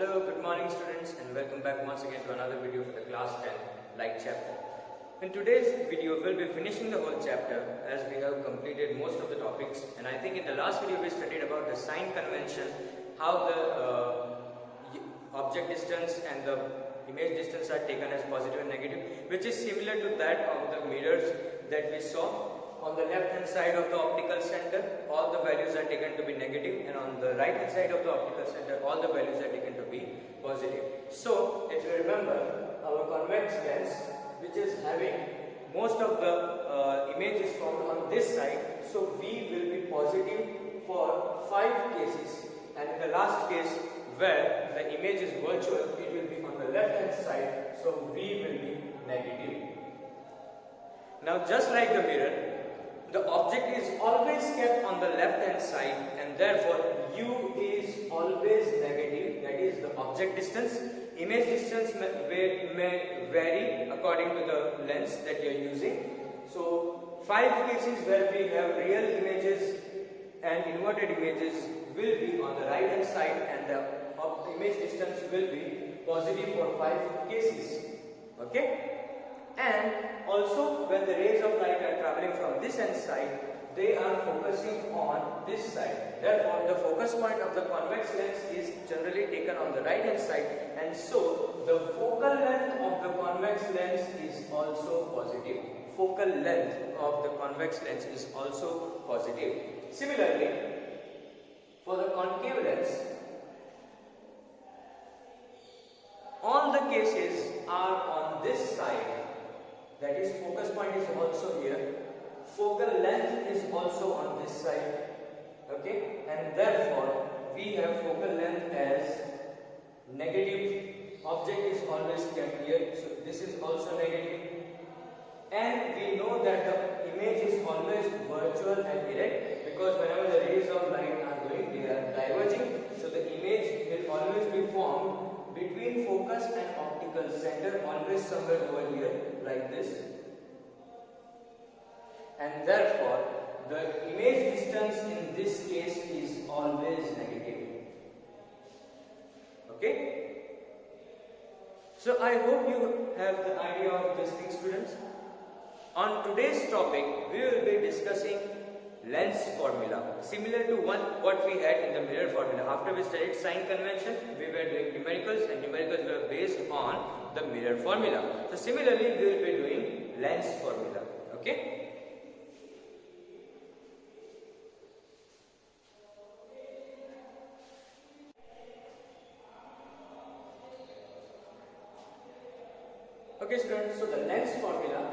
Hello, good morning students, and welcome back once again to another video for the class 10 light chapter. In today's video, we'll be finishing the whole chapter as we have completed most of the topics, and I think in the last video we studied about the sign convention, how the object distance and the image distance are taken as positive and negative, which is similar to that of the mirrors that we saw. On the left hand side of the optical center, all the values are taken to be negative, and on the right hand side of the optical center, all the values are taken to be positive. So, if you remember, our convex lens, which is having most of the images found on this side, so V will be positive for 5 cases, and in the last case where the image is virtual, it will be on the left hand side, so V will be negative. Now, just like the mirror, the object is always kept on the left hand side, and therefore U is always negative, that is the object distance. Image distance may vary according to the lens that you are using. So 5 cases where we have real images and inverted images will be on the right hand side, and the image distance will be positive for 5 cases. Okay? And also when the rays of light are traveling from this end side, they are focusing on this side. Therefore, the focus point of the convex lens is generally taken on the right hand side, and so the focal length of the convex lens is also positive. Focal length of the convex lens is also positive. Similarly, for the concave lens, all the cases are on this side. That is, focus point is also here, focal length is also on this side, okay, and therefore we have focal length as negative, object is always kept here, so this is also negative, and we know that the image is always virtual and direct, because whenever the rays of light are going, they are diverging, so the image will always be formed between focus and optical center, always somewhere over here like this, and therefore the image distance in this case is always negative. Okay? So I hope you have the idea of this thing, students. On today's topic, we will be discussing lens formula, similar to what we had in the mirror formula. After we studied sign convention, we were doing numericals, and numericals were based on the mirror formula. So similarly, we will be doing lens formula. Okay? Okay, students, so the lens formula,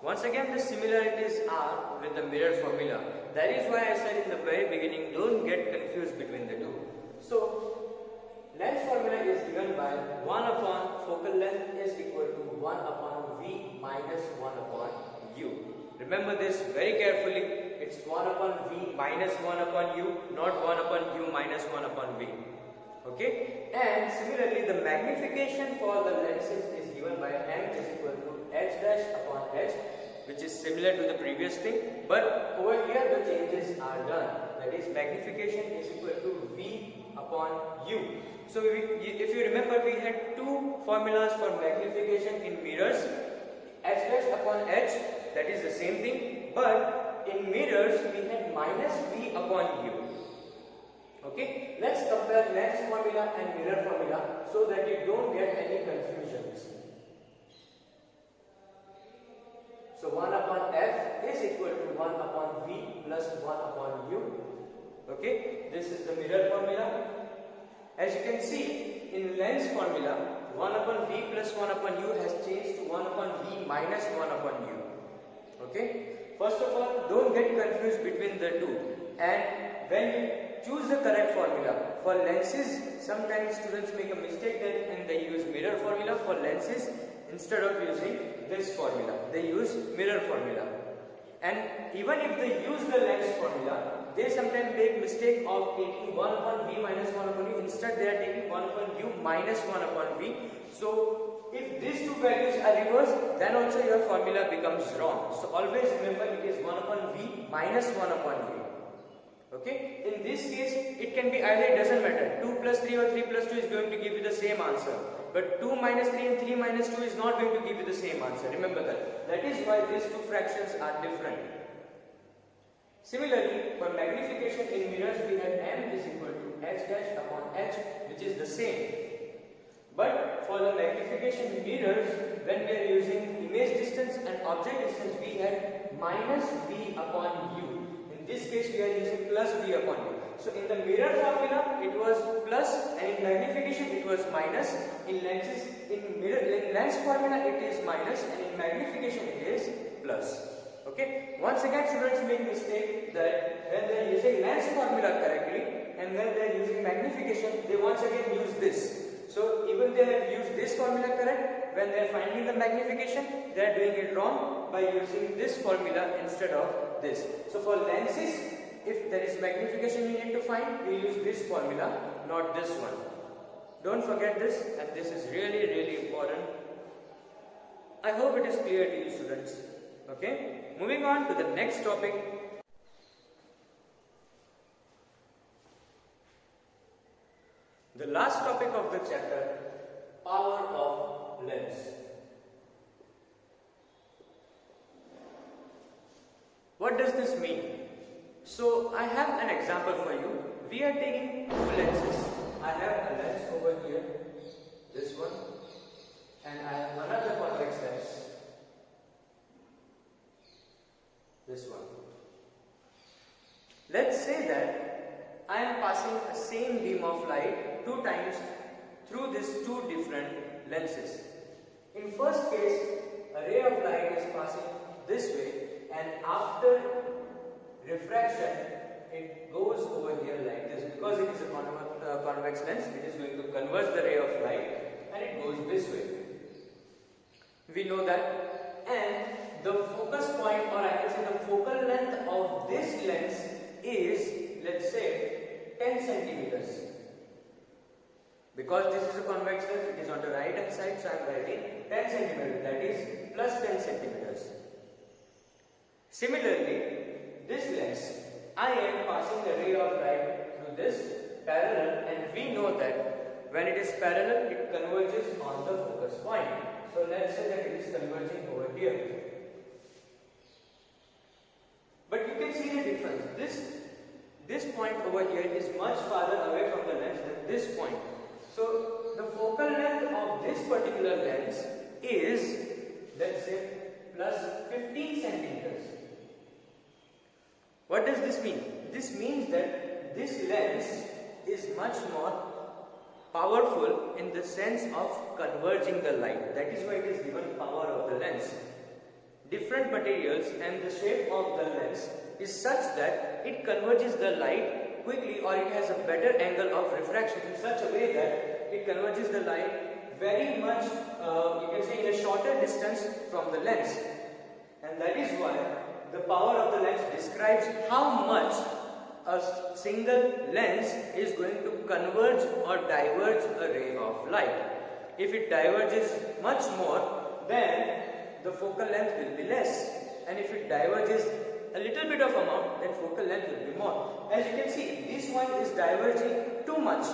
once again the similarities are with the mirror formula. That is why I said in the very beginning, don't get confused between the two. So, lens formula is given by 1 upon focal length is equal to 1 upon V minus 1 upon U. Remember this very carefully, it's 1 upon V minus 1 upon U, not 1 upon U minus 1 upon V. Okay? And similarly, the magnification for the lenses is given by M is equal to H dash upon H, which is similar to the previous thing, but over here the changes are done. That is, magnification is equal to V upon U. So if you remember, we had 2 formulas for magnification in mirrors, H dash upon H, that is the same thing, but in mirrors we had minus V upon U. Okay, let's compare lens formula and mirror formula so that you don't get any confusions. So 1 upon F is equal to 1 upon V plus 1 upon U. Okay, this is the mirror formula. As you can see, in lens formula, 1 upon V plus 1 upon U has changed to 1 upon V minus 1 upon U. Okay, first of all, don't get confused between the two. And when you choose the correct formula, for lenses, sometimes students make a mistake and they use mirror formula for lenses instead of using this formula. They use mirror formula. And even if they use the lens formula, they sometimes make mistake of taking 1 upon V minus 1 upon U. Instead, they are taking 1 upon U minus 1 upon V. So, if these two values are reversed, then also your formula becomes wrong. So, always remember it is 1 upon V minus 1 upon U. Okay, in this case it can be either, it doesn't matter, 2 plus 3 or 3 plus 2 is going to give you the same answer, but 2 minus 3 and 3 minus 2 is not going to give you the same answer. Remember that. That is why these two fractions are different. Similarly, for magnification in mirrors we have m is equal to h dash upon h, which is the same. But for the magnification in mirrors, when we are using image distance and object distance, we had minus b upon u. In this case we are using plus b upon u. So in the mirror formula it was plus, and in magnification it was minus. In lenses, in lens formula it is minus, and in magnification it is plus. Okay. Once again, students make mistake that when they are using lens formula correctly and when they are using magnification, they once again use this. So even they have used this formula correct, when they are finding the magnification, they are doing it wrong by using this formula instead of this. So for lenses, if there is magnification you need to find, we use this formula, not this one. Don't forget this, and this is really important. I hope it is clear to you, students. Okay. Moving on to the next topic. The last topic of the chapter, power of lens. What does this mean? So I have an example for you. We are taking two lenses. I have a lens over here, this one, and I have another convex lens, this one. Let's say that I am passing the same beam of light 2 times through these two different lenses. In first case, a ray of light is passing this way, and after refraction it goes over here like this. Because it is a convex lens, it is going to converge the ray of light and it goes this way. We know that, and the focus point, or I can say the focal length of this lens is, let's say, 10 centimeters. Because this is a convex lens, it is on the right hand side, so I am writing 10 centimeters, that is plus 10 centimeters. Similarly, this lens, I am passing the ray of light through this parallel, and we know that when it is parallel, it converges on the focus point. So let's say that it is converging over here. But you can see the difference. This point over here is much farther away from the lens than this point. So the focal length of this particular lens is, let's say, plus 15 centimeters. What does this mean? This means that this lens is much more powerful in the sense of converging the light. That is why it is given power of the lens. Different materials and the shape of the lens is such that it converges the light quickly, or it has a better angle of refraction in such a way that it converges the light very much, you can say, in a shorter distance from the lens. And that is why the power of the lens describes how much a single lens is going to converge or diverge a ray of light. If it diverges much more, then the focal length will be less, and if it diverges a little bit of amount, then focal length will be more. As you can see, this one is diverging too much.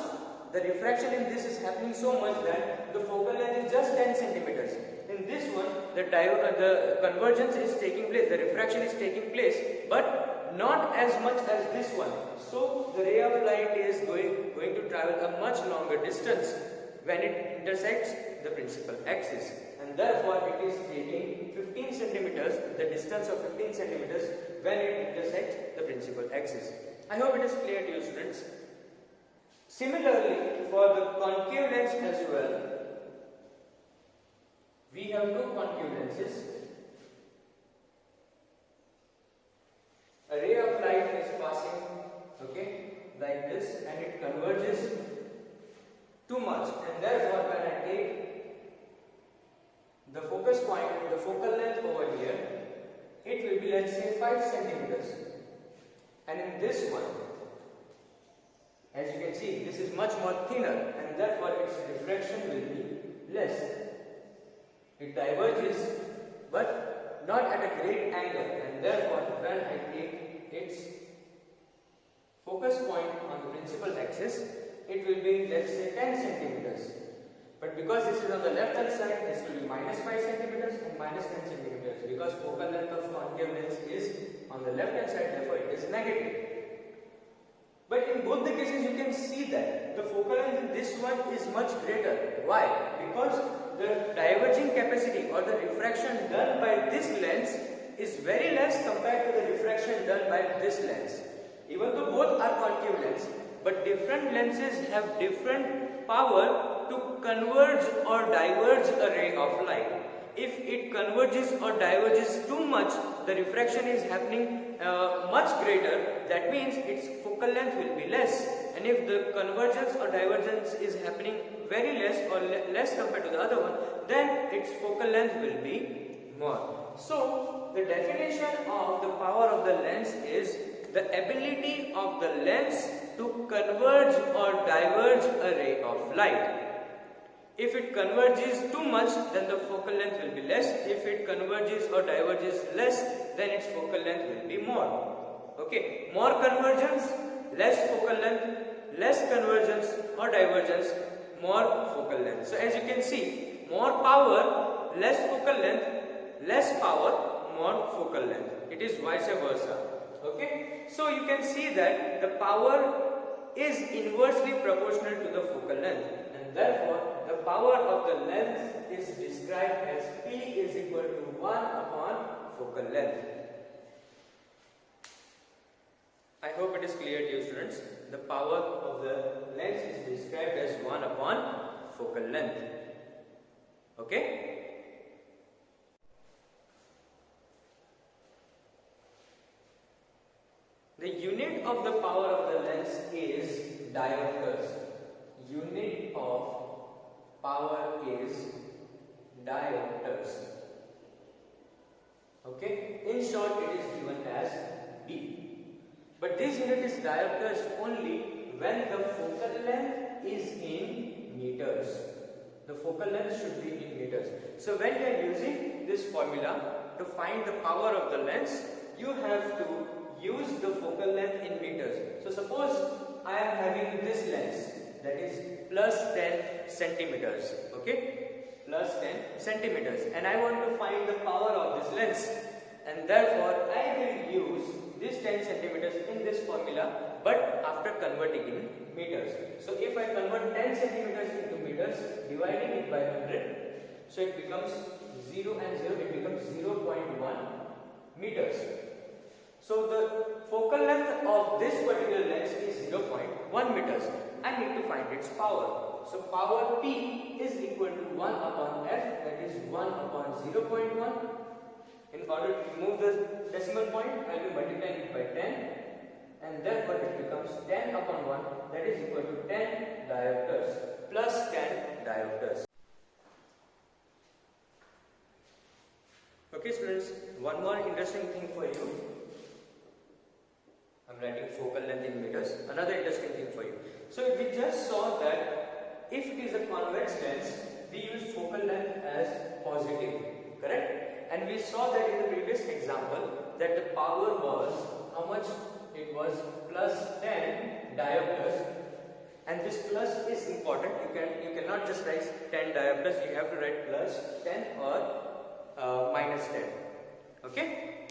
The refraction in this is happening so much that the focal length is just 10 centimeters. In this one, the convergence is taking place, the refraction is taking place, but not as much as this one. So the ray of light is going to travel a much longer distance when it intersects the principal axis, and therefore it is taking 15 centimeters, the distance of 15 centimeters when it intersects the principal axis. I hope it is clear to you, students. Similarly, for the concave lens as well, we have two concave lenses. A ray of light is passing, okay, like this, and it converges too much, and therefore when I take the focus point, the focal length over here, it will be, let's say, 5 centimeters. And in this one, as you can see, this is much more thinner, and therefore its refraction will be less. It diverges, but not at a great angle, and therefore when I take its focus point on the principal axis, it will be, let's say, 10 centimeters. But because this is on the left hand side, this will be minus 5 centimeters and minus 10 centimeters, because focal length of concave lens is on the left hand side, therefore it is negative. But in both the cases you can see that the focal length in this one is much greater. Why? Because the diverging capacity or the refraction done by this lens is very less compared to the refraction done by this lens. Even though both are concave lens, but different lenses have different power to converge or diverge a ray of light. If it converges or diverges too much, the refraction is happening much greater. That means its focal length will be less. And if the convergence or divergence is happening very less or less compared to the other one, then its focal length will be more. So the definition of the power of the lens is the ability of the lens to converge or diverge a ray of light. If it converges too much, then the focal length will be less. If it converges or diverges less, then its focal length will be more. Okay, more convergence, less focal length, less convergence or divergence, more focal length. So as you can see, more power, less focal length, less power, more focal length. It is vice versa. Okay, so you can see that the power is inversely proportional to the focal length, and therefore the power of the lens is described as P is equal to 1 upon focal length. I hope it is clear to you, students. The power of the lens is described as 1 upon focal length. Okay? The unit of the power of the lens is diopters. Unit of power is diopters. Okay? In short, it is given as D. But this unit is diopters only when the focal length is in meters. The focal length should be in meters. So when you are using this formula to find the power of the lens, you have to use the focal length in meters. So suppose I am having this lens, that is plus 10 centimeters, okay, plus 10 centimeters, and I want to find the power of this lens, and therefore I will use this 10 centimeters in this formula, but after converting in meters. So if I convert 10 centimeters into meters, dividing it by 100, so it becomes 0 and 0, it becomes 0.1 meters. So the focal length of this particular lens is 0.1 meters. I need to find its power. So power P is equal to 1 upon F, that is 1 upon 0.1. In order to remove the decimal point, I will be multiplying it by 10, and therefore it becomes 10 upon 1, that is equal to 10 diopters plus 10 diopters. Okay students, one more interesting thing for you. I'm writing focal length in meters. Another interesting thing for you. So we just saw that if it is a convex lens, we use focal length as positive, correct? And we saw that in the previous example that the power was how much? It was plus 10 diopters, and this plus is important. You cannot just write 10 diopters. You have to write plus 10 or minus 10. Okay.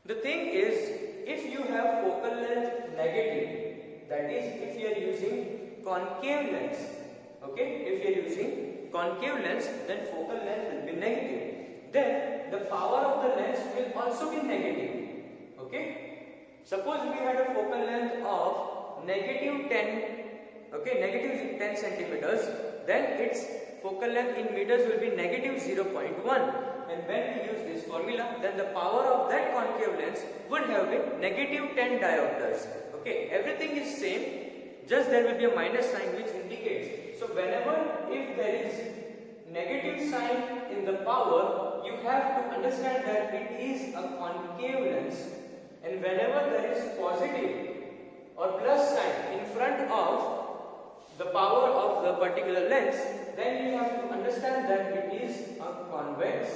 The thing is, if you have focal length negative, that is, if you are using concave lens, okay, if you are using concave lens, then focal length will be negative. Then the power of the lens will also be negative. Okay. Suppose we had a focal length of negative 10, okay, negative 10 centimeters, then its focal length in meters will be negative 0.1. And when we use this formula, then the power of that concave lens would have been negative 10 diopters. Okay, everything is same, just there will be a minus sign which indicates. So whenever if there is negative sign in the power, you have to understand that it is a concave lens. And whenever there is positive or plus sign in front of the power of the particular lens, then you have to understand that it is a convex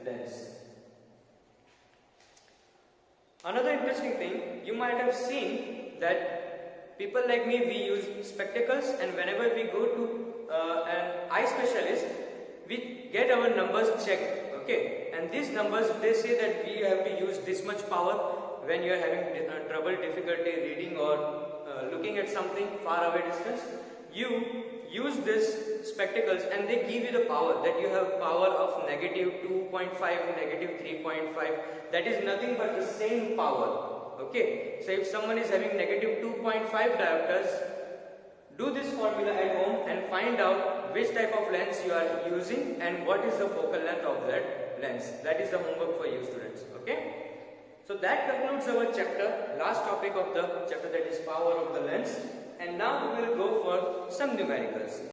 lens. Another interesting thing, you might have seen that people like me, we use spectacles, and whenever we go to an eye specialist, we get our numbers checked, okay, and these numbers, they say that we have to use this much power when you are having difficulty reading or looking at something far away distance. You use this spectacles and they give you the power, that you have power of negative 2.5, negative 3.5. That is nothing but the same power, okay. So if someone is having negative 2.5 diopters, do this formula at home and find out which type of lens you are using and what is the focal length of that lens. That is the homework for you students, okay. So that concludes our chapter, last topic of the chapter, that is power of the lens. And now we will go for some numericals.